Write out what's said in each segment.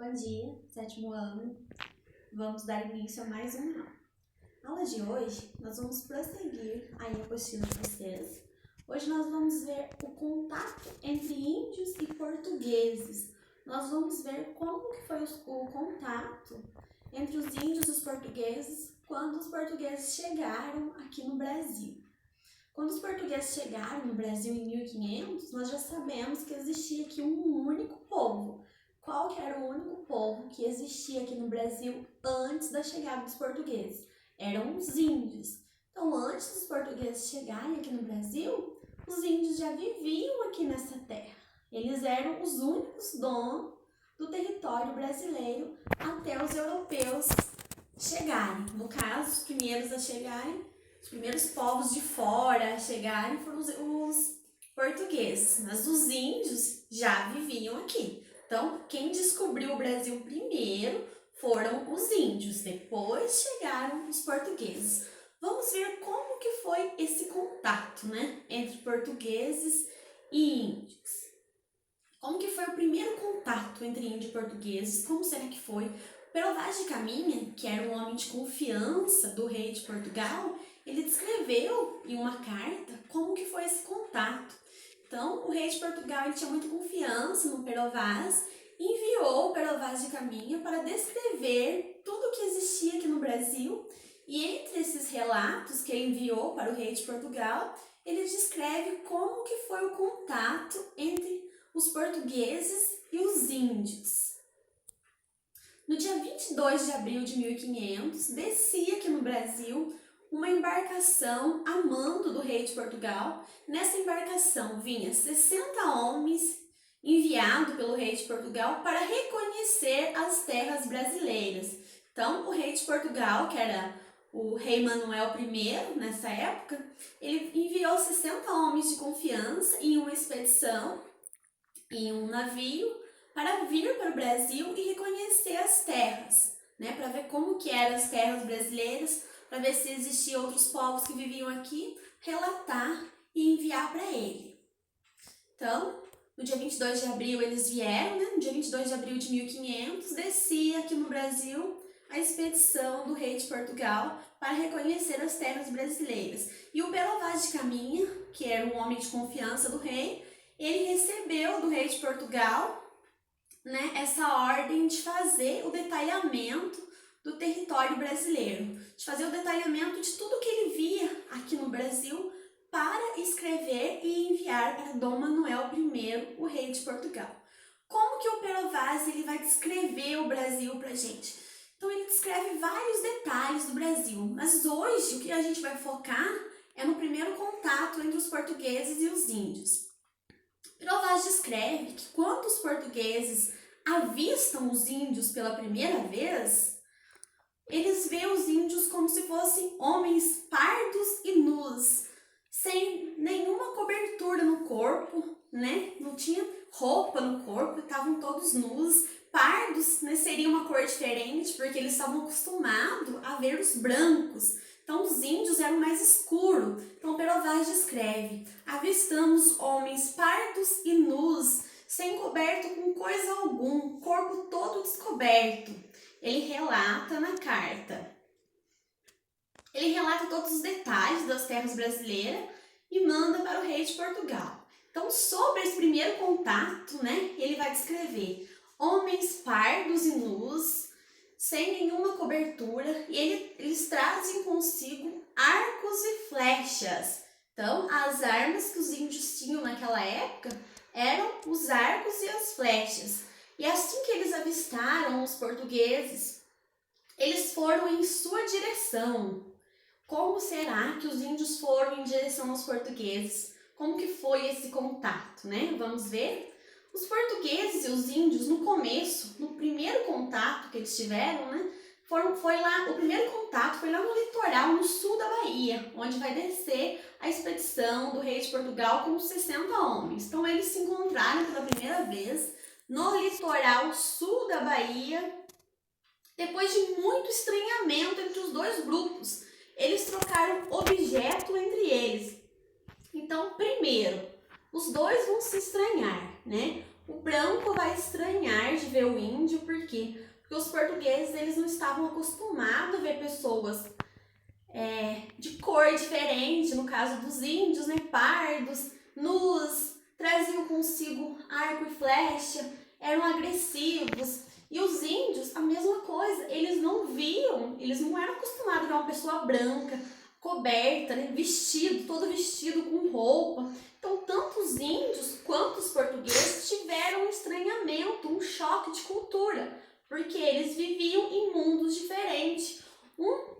Bom dia, sétimo ano. Vamos dar início a mais uma aula. Na aula de hoje, nós vamos prosseguir a apostila de vocês. Hoje nós vamos ver o contato entre índios e portugueses. Nós vamos ver como que foi o contato entre os índios e os portugueses quando os portugueses chegaram aqui no Brasil. Quando os portugueses chegaram no Brasil em 1500, nós já sabemos que existia aqui um único povo. Qual que era o único povo que existia aqui no Brasil antes da chegada dos portugueses? Eram os índios. Então, antes dos portugueses chegarem aqui no Brasil, os índios já viviam aqui nessa terra. Eles eram os únicos donos do território brasileiro até os europeus chegarem. No caso, os primeiros a chegarem, os primeiros povos de fora a chegarem foram os portugueses, mas os índios já viviam aqui. Então, quem descobriu o Brasil primeiro foram os índios, depois chegaram os portugueses. Vamos ver como que foi esse contato, né, entre portugueses e índios. Como que foi o primeiro contato entre índios e portugueses? Como será que foi? Pero Vaz de Caminha, que era um homem de confiança do rei de Portugal, ele descreveu em uma carta como que foi esse contato. Então, o rei de Portugal ele tinha muita confiança no Pero Vaz e enviou o Pero Vaz de Caminha para descrever tudo o que existia aqui no Brasil. E entre esses relatos que ele enviou para o rei de Portugal, ele descreve como que foi o contato entre os portugueses e os índios. No dia 22 de abril de 1500, descia aqui no Brasil uma embarcação a mando do rei de Portugal. Nessa embarcação vinha 60 homens enviados pelo rei de Portugal para reconhecer as terras brasileiras. Então, o rei de Portugal, que era o rei Manuel I nessa época, ele enviou 60 homens de confiança em uma expedição, em um navio, para vir para o Brasil e reconhecer as terras, né? Para ver como que eram as terras brasileiras, para ver se existiam outros povos que viviam aqui, relatar e enviar para ele. Então, no dia 22 de abril eles vieram, né? No dia 22 de abril de 1500, descia aqui no Brasil a expedição do rei de Portugal para reconhecer as terras brasileiras. E o Pero Vaz de Caminha, que era um homem de confiança do rei, ele recebeu do rei de Portugal, né, essa ordem de fazer o detalhamento do território brasileiro, de fazer o detalhamento de tudo que ele via aqui no Brasil para escrever e enviar para Dom Manuel I, o rei de Portugal. Como que o Pero Vaz ele vai descrever o Brasil para a gente? Então ele descreve vários detalhes do Brasil, mas hoje o que a gente vai focar é no primeiro contato entre os portugueses e os índios. Pero Vaz descreve que quando os portugueses avistam os índios pela primeira vez, eles veem os índios como se fossem homens pardos e nus, sem nenhuma cobertura no corpo, né? Não tinha roupa no corpo, estavam todos nus. Pardos, né, seria uma cor diferente, porque eles estavam acostumados a ver os brancos. Então, os índios eram mais escuros. Então, Pero Vaz descreve: avistamos homens pardos e nus, sem coberto com coisa algum, corpo todo descoberto. Ele relata na carta. Ele relata todos os detalhes das terras brasileiras e manda para o rei de Portugal. Então, sobre esse primeiro contato, né, ele vai descrever homens pardos e nus, sem nenhuma cobertura, e eles trazem consigo arcos e flechas. Então, as armas que os índios tinham naquela época eram os arcos e as flechas. E assim que eles avistaram os portugueses, eles foram em sua direção. Como será que os índios foram em direção aos portugueses? Como que foi esse contato, né? Vamos ver? Os portugueses e os índios, no começo, no primeiro contato que eles tiveram, né? O primeiro contato foi lá no litoral, no sul da Bahia, onde vai descer a expedição do rei de Portugal com 60 homens. Então, eles se encontraram pela primeira vez no litoral sul da Bahia. Depois de muito estranhamento entre os dois grupos, eles trocaram objeto entre eles. Então, primeiro, os dois vão se estranhar, né? O branco vai estranhar de ver o índio, por quê? Porque os portugueses eles não estavam acostumados a ver pessoas de cor diferente, no caso dos índios, né, pardos, nus, traziam consigo arco e flecha, eram agressivos. E os índios, a mesma coisa, eles não eram acostumados a ver uma pessoa branca, coberta, né, vestido, todo vestido com roupa. Então, tanto os índios quanto os portugueses tiveram um estranhamento, um choque de cultura, porque eles viviam em mundos diferentes. Um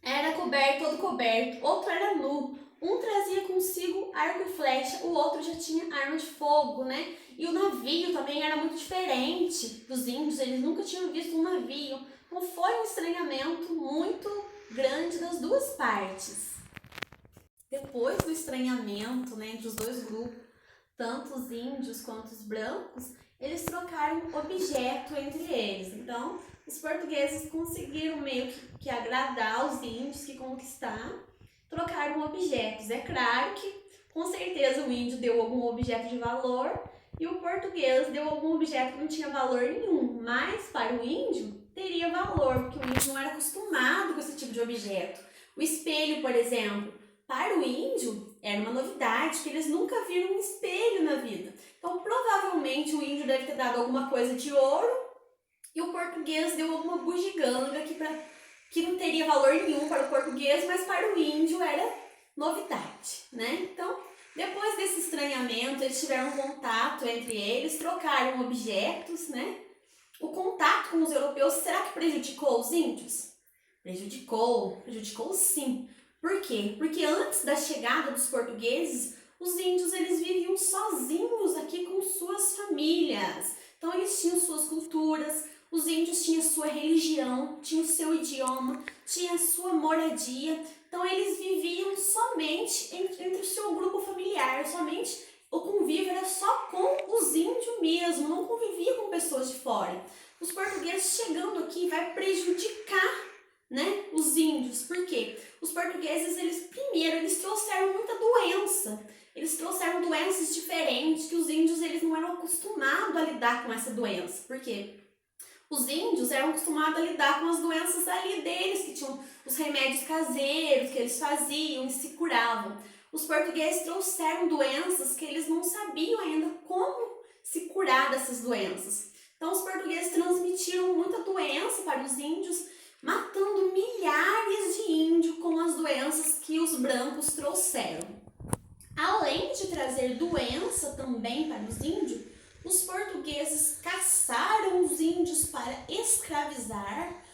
era coberto, todo coberto, outro era nu. Um trazia consigo arco e flecha, o outro já tinha arma de fogo, né? E o navio também era muito diferente dos índios, eles nunca tinham visto um navio. Então foi um estranhamento muito grande das duas partes. Depois do estranhamento, né, entre os dois grupos, tanto os índios quanto os brancos, eles trocaram objeto entre eles. Então, os portugueses conseguiram meio que agradar os índios, que conquistar, trocaram objetos. É claro que, com certeza, o índio deu algum objeto de valor e o português deu algum objeto que não tinha valor nenhum, mas para o índio teria valor, porque o índio não era acostumado com esse tipo de objeto. O espelho, por exemplo, para o índio era uma novidade, porque eles nunca viram um espelho na vida. Então, provavelmente, o índio deve ter dado alguma coisa de ouro e o português deu alguma bugiganga que não teria valor nenhum para o português, mas para o índio era novidade, né? Então, depois desse estranhamento, eles tiveram contato entre eles, trocaram objetos, né? O contato com os europeus, será que prejudicou os índios? Prejudicou sim. Por quê? Porque antes da chegada dos portugueses, os índios eles viviam sozinhos aqui com suas famílias. Então eles tinham suas culturas, os índios tinham sua religião, tinham seu idioma, tinham sua moradia. Então eles viviam somente entre o seu grupo familiar, somente o convívio era só com os índios mesmo, não convivia com pessoas de fora. Os portugueses chegando aqui vai prejudicar, né, os índios. Por quê? Os portugueses, eles trouxeram muita doença. Eles trouxeram doenças diferentes que os índios eles não eram acostumados a lidar com essa doença. Por quê? Os índios eram acostumados a lidar com as doenças ali deles, que tinham os remédios caseiros que eles faziam e se curavam. Os portugueses trouxeram doenças que eles não sabiam ainda como se curar dessas doenças. Então, os portugueses transmitiram muita doença para os índios, matando milhares de índios com as doenças que os brancos trouxeram. Além de trazer doença também para os índios, os portugueses caçaram os índios para escravizar,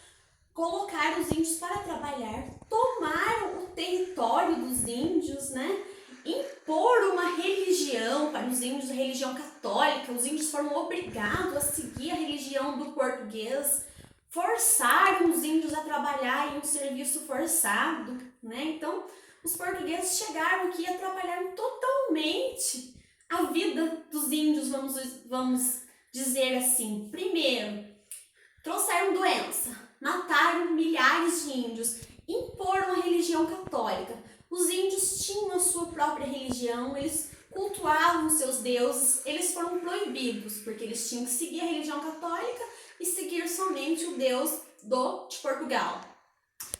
colocaram os índios para trabalhar, tomaram o território dos índios, né? Impor uma religião para os índios, a religião católica. Os índios foram obrigados a seguir a religião do português, forçaram os índios a trabalhar em um serviço forçado, né? Então, os portugueses chegaram aqui e atrapalharam totalmente a vida dos índios, vamos dizer assim. Primeiro, trouxeram doença, mataram milhares de índios, imporam a religião católica. Os índios tinham a sua própria religião, eles cultuavam seus deuses, eles foram proibidos, porque eles tinham que seguir a religião católica e seguir somente o Deus de Portugal.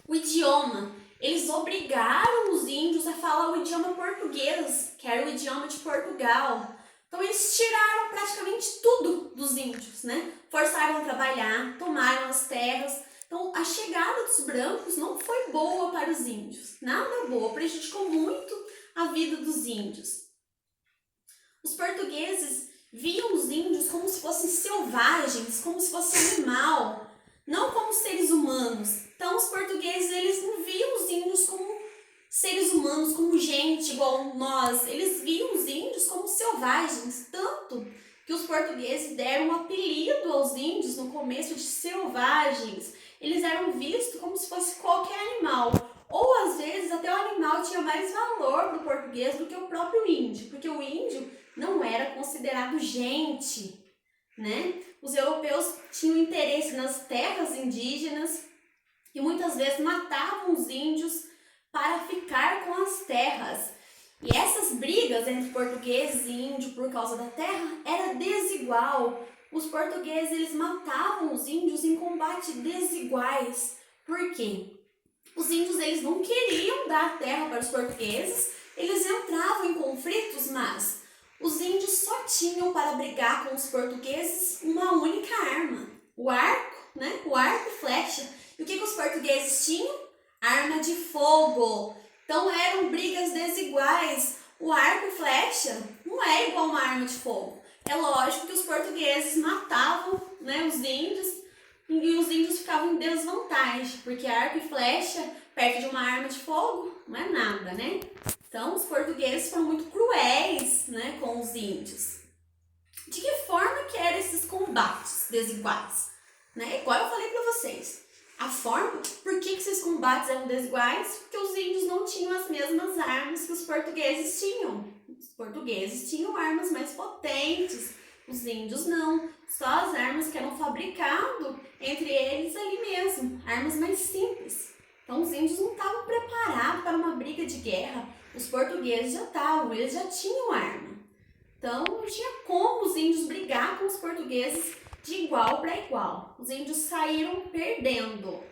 O idioma, eles obrigaram os índios a falar o idioma português, que era o idioma de Portugal. Então eles tiraram praticamente tudo dos índios, né? Forçaram a trabalhar, tomaram as terras. Então a chegada dos brancos não foi boa para os índios, nada boa, prejudicou muito a vida dos índios. Os portugueses viam os índios como se fossem selvagens, como se fosse animal, não como seres humanos. Então os portugueses eles não viam os índios como seres humanos, como gente igual nós. Eles viam os índios como selvagens, tanto que os portugueses deram um apelido aos índios no começo de selvagens. Eles eram vistos como se fosse qualquer animal. Ou às vezes até o animal tinha mais valor para o português do que o próprio índio, porque o índio não era considerado gente, né? Os europeus tinham interesse nas terras indígenas e muitas vezes matavam os índios para ficar com as terras. E essas brigas entre portugueses e índios por causa da terra era desigual. Os portugueses eles matavam os índios em combate desiguais. Por quê? Os índios eles não queriam dar a terra para os portugueses, eles entravam em conflitos, mas os índios só tinham para brigar com os portugueses uma única arma, o arco, né? O arco e flecha. E o que os portugueses tinham? Arma de fogo. Então eram brigas desiguais. O arco e flecha não é igual uma arma de fogo. É lógico que os portugueses matavam, né, os índios e os índios ficavam em desvantagem, porque arco e flecha perto de uma arma de fogo não é nada, né? Então os portugueses foram muito cruéis, né, com os índios. De que forma que eram esses combates desiguais? Né? Igual eu falei para vocês. A forma, por que esses combates eram desiguais? Porque os índios não tinham as mesmas armas que os portugueses tinham. Os portugueses tinham armas mais potentes, os índios não. Só as armas que eram fabricadas entre eles ali mesmo, armas mais simples. Então os índios não estavam preparados para uma briga de guerra. Os portugueses já estavam, eles já tinham arma. Então não tinha como os índios brigar com os portugueses de igual para igual. Os índios saíram perdendo.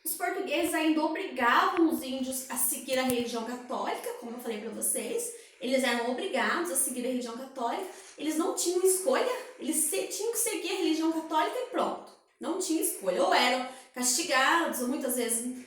Os portugueses ainda obrigavam os índios a seguir a religião católica, como eu falei para vocês. Eles eram obrigados a seguir a religião católica. Eles não tinham escolha, eles tinham que seguir a religião católica e pronto. Não tinha escolha. Ou eram castigados, ou muitas vezes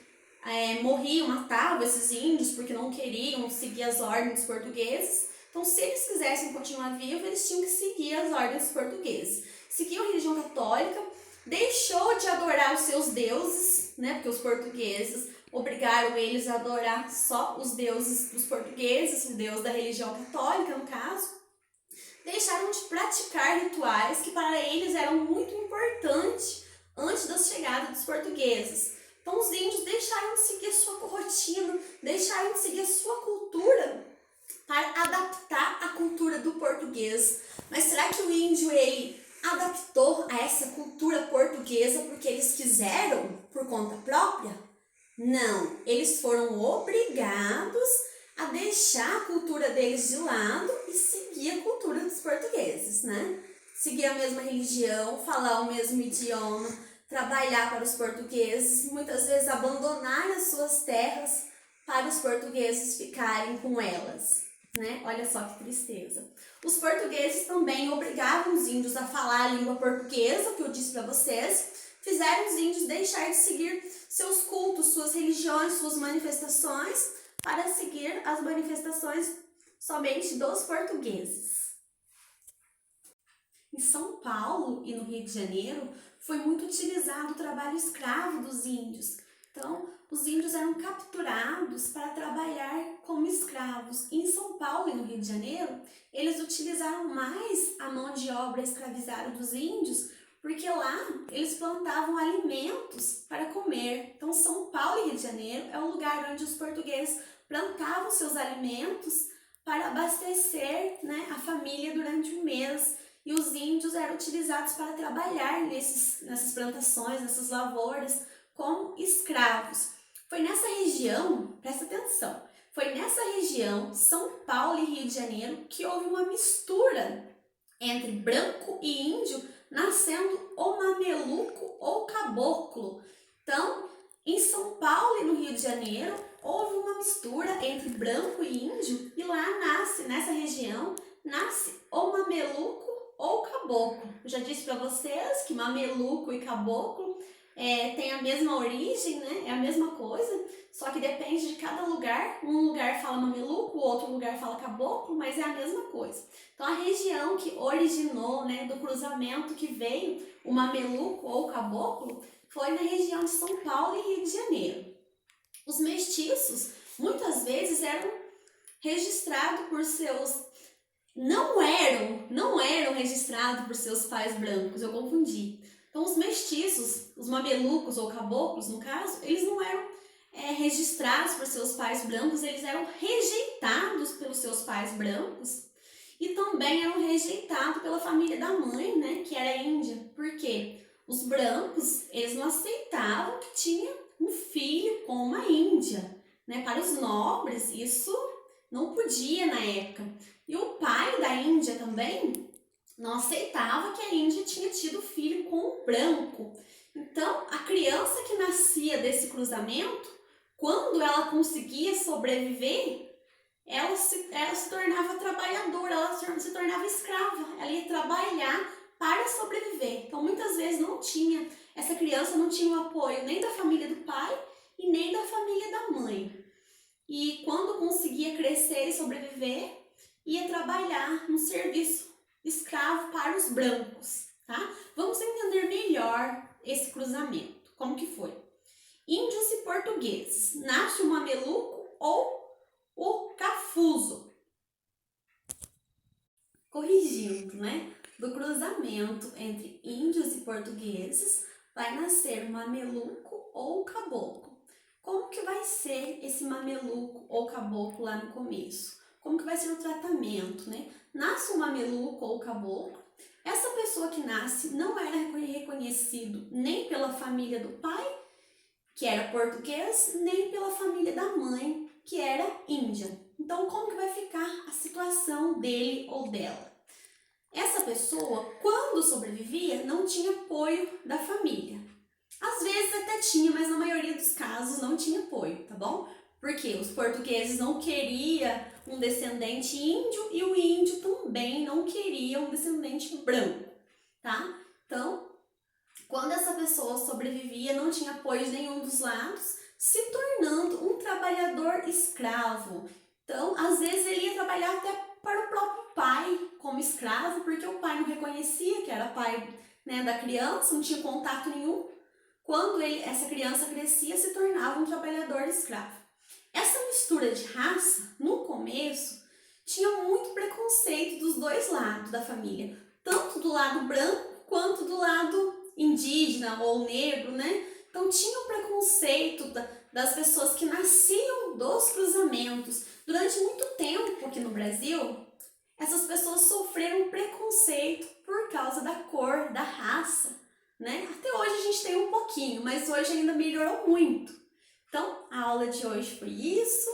morriam, matavam esses índios porque não queriam seguir as ordens dos portugueses. Então, se eles quisessem continuar vivos, eles tinham que seguir as ordens dos portugueses. Seguiam a religião católica, deixou de adorar os seus deuses, né? Porque os portugueses obrigaram eles a adorar só os deuses dos portugueses, o deus da religião católica, no caso. Deixaram de praticar rituais que para eles eram muito importantes antes da chegada dos portugueses. Então, os índios deixaram de seguir a sua rotina, deixaram de seguir a sua cultura para adaptar a cultura do português. Mas será que o índio ele adaptou a essa cultura portuguesa porque eles quiseram por conta própria? Não, eles foram obrigados a deixar a cultura deles de lado e seguir a cultura dos portugueses, né? Seguir a mesma religião, falar o mesmo idioma, trabalhar para os portugueses, muitas vezes abandonar as suas terras para os portugueses ficarem com elas. Né? Olha só que tristeza. Os portugueses também obrigavam os índios a falar a língua portuguesa, que eu disse para vocês, fizeram os índios deixar de seguir seus cultos, suas religiões, suas manifestações, para seguir as manifestações somente dos portugueses. Em São Paulo e no Rio de Janeiro foi muito utilizado o trabalho escravo dos índios. Então, os índios eram capturados para trabalhar como escravos. Em São Paulo e no Rio de Janeiro, eles utilizaram mais a mão de obra escravizada dos índios, porque lá eles plantavam alimentos para comer. Então, São Paulo e Rio de Janeiro é o lugar onde os portugueses plantavam seus alimentos para abastecer, né, a família durante um mês. E os índios eram utilizados para trabalhar nessas plantações, nessas lavouras, como escravos. Foi nessa região, presta atenção, foi nessa região, São Paulo e Rio de Janeiro, que houve uma mistura entre branco e índio, nascendo o mameluco ou caboclo. Então, em São Paulo e no Rio de Janeiro, houve uma mistura entre branco e índio, e lá nasce, nessa região, nasce o mameluco ou caboclo. Eu já disse para vocês que mameluco e caboclo tem a mesma origem, né? É a mesma coisa, só que depende de cada lugar. Um lugar fala mameluco, o outro lugar fala caboclo, mas é a mesma coisa. Então, a região que originou, né, do cruzamento que veio o mameluco ou caboclo foi na região de São Paulo e Rio de Janeiro. Os mestiços, muitas vezes, eram registrados por seus... Não eram registrados por seus pais brancos, eu confundi. Então, os mestiços, os mamelucos ou caboclos, no caso, eles não eram registrados por seus pais brancos, eles eram rejeitados pelos seus pais brancos e também eram rejeitados pela família da mãe, né, que era índia. Por quê? Os brancos, eles não aceitavam que tinha um filho com uma índia, né? Para os nobres, isso não podia na época. E o pai da Índia também não aceitava que a Índia tinha tido filho com um branco. Então, a criança que nascia desse cruzamento, quando ela conseguia sobreviver, ela se tornava trabalhadora, ela se tornava escrava, ela ia trabalhar para sobreviver. Então, muitas vezes essa criança não tinha o apoio nem da família do pai e nem da família da mãe. E quando conseguia crescer e sobreviver, ia trabalhar no serviço escravo para os brancos, tá? Vamos entender melhor esse cruzamento. Como que foi? Índios e portugueses. Nasce o mameluco ou o cafuzo. Corrigindo, né? Do cruzamento entre índios e portugueses vai nascer o mameluco ou o caboclo. Como que vai ser esse mameluco ou caboclo lá no começo? Como que vai ser o tratamento, né? Nasce um mameluco ou caboclo. Essa pessoa que nasce não era reconhecido nem pela família do pai, que era português, nem pela família da mãe, que era índia. Então, como que vai ficar a situação dele ou dela? Essa pessoa, quando sobrevivia, não tinha apoio da família. Às vezes até tinha, mas na maioria dos casos não tinha apoio, tá bom? Porque os portugueses não queriam um descendente índio e o índio também não queria um descendente branco, tá? Então, quando essa pessoa sobrevivia, não tinha apoio de nenhum dos lados, se tornando um trabalhador escravo. Então, às vezes ele ia trabalhar até para o próprio pai como escravo, porque o pai não reconhecia que era pai, né, da criança, não tinha contato nenhum. Quando essa criança crescia, se tornava um trabalhador escravo. Essa mistura de raça, no começo, tinha muito preconceito dos dois lados da família, tanto do lado branco quanto do lado indígena ou negro, né? Então tinha um preconceito das pessoas que nasciam dos cruzamentos. Durante muito tempo aqui no Brasil, essas pessoas sofreram preconceito por causa da cor, da raça, né? Até hoje a gente tem um pouquinho, mas hoje ainda melhorou muito. Então, a aula de hoje foi isso.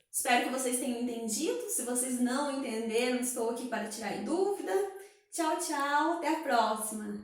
Espero que vocês tenham entendido. Se vocês não entenderam, estou aqui para tirar dúvida. Tchau, tchau. Até a próxima.